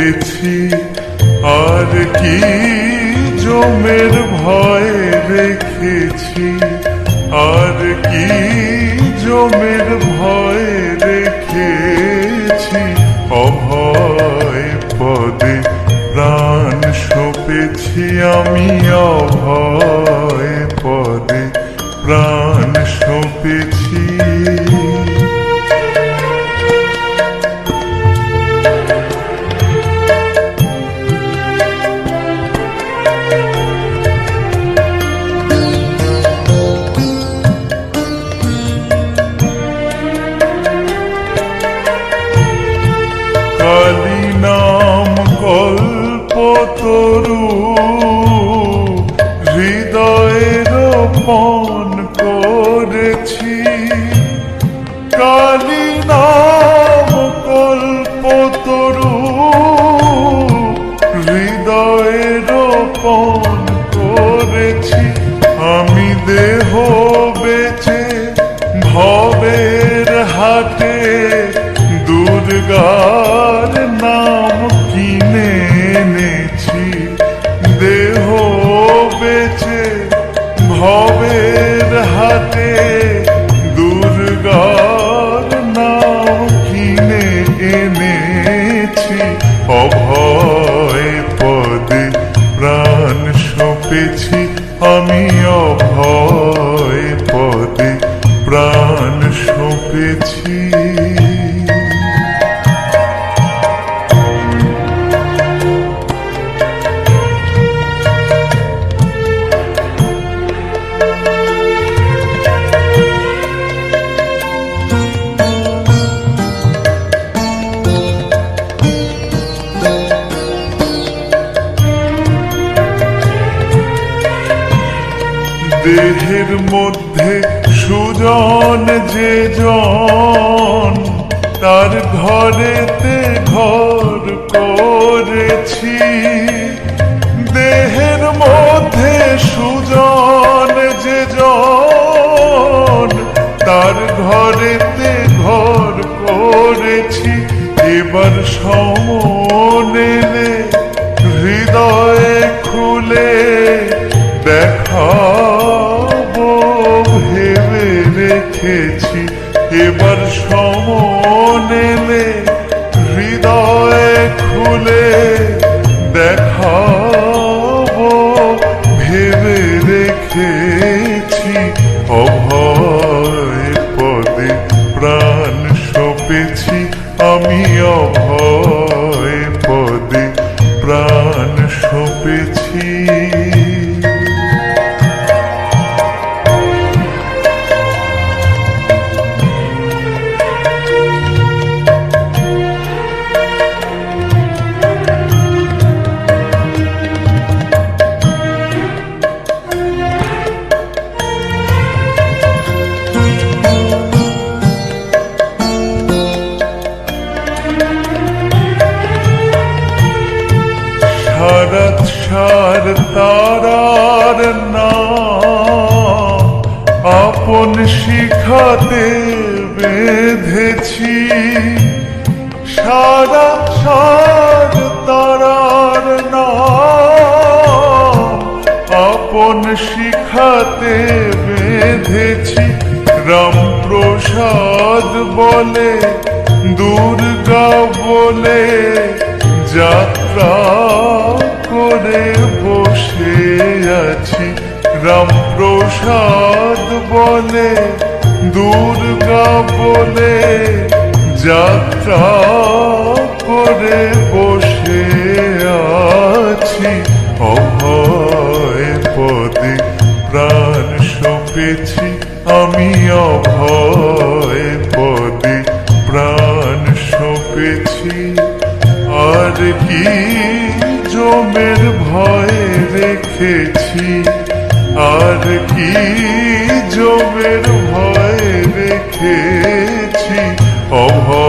সপেছি আর কি জমের ভয় রেখেছি, আর কি জমের ভয় রেখেছি। অভয় পদে প্রাণ সপেছি আমি, অভয় পদে প্রাণ সপেছি। কালী নাম কল্পতরু হৃদয়ে রোপণ করেছি, কালী নাম কল্পতরু হৃদয়ে রোপণ করেছি। আমি দেহ বেচে ভবের হাটে দুর্গার নাম কিনে এনেছি, দেহ বেচে ভবের হাটে দুর্গার নাম কিনে এনেছি। অভয় পদে প্রাণ সপেছি আমি, অভয় পদে প্রাণ সপেছি। দেহের মধ্যে সুজন যে জন, তার ঘরেতে ঘর করেছি। দেহের মধ্যে সুজন যে জন, তার ঘরেতে ঘর করেছি। এবার সমন এলে হৃদয়ে খুলে দেখাবো ভেবে রেখেছি। এবার সমন এলে হৃদয়ে খুলে দেখাবো ভেবে রেখেছি। অভয় পদে প্রাণ সপেছি আমি, অভয় পদে প্রাণ সপেছি। সার তারার নাম আপন শিখাতে বেঁধেছি, সারা সার তারার নাম আপন শিখাতে বেঁধেছি। রামপ্রসাদ বলে দুর্গা বলে যাত্রা করে বসে আছি। রামপ্রসাদ বলে দুর্গা বলে যাত্রা করে বসে আছি। অভয় পদে প্রাণ সপেছি আমি, অভয় পদে প্রাণ সপেছি। আর কি জমের ভয় রেখেছি, আর কি জমের ভয় রেখেছি। অভয়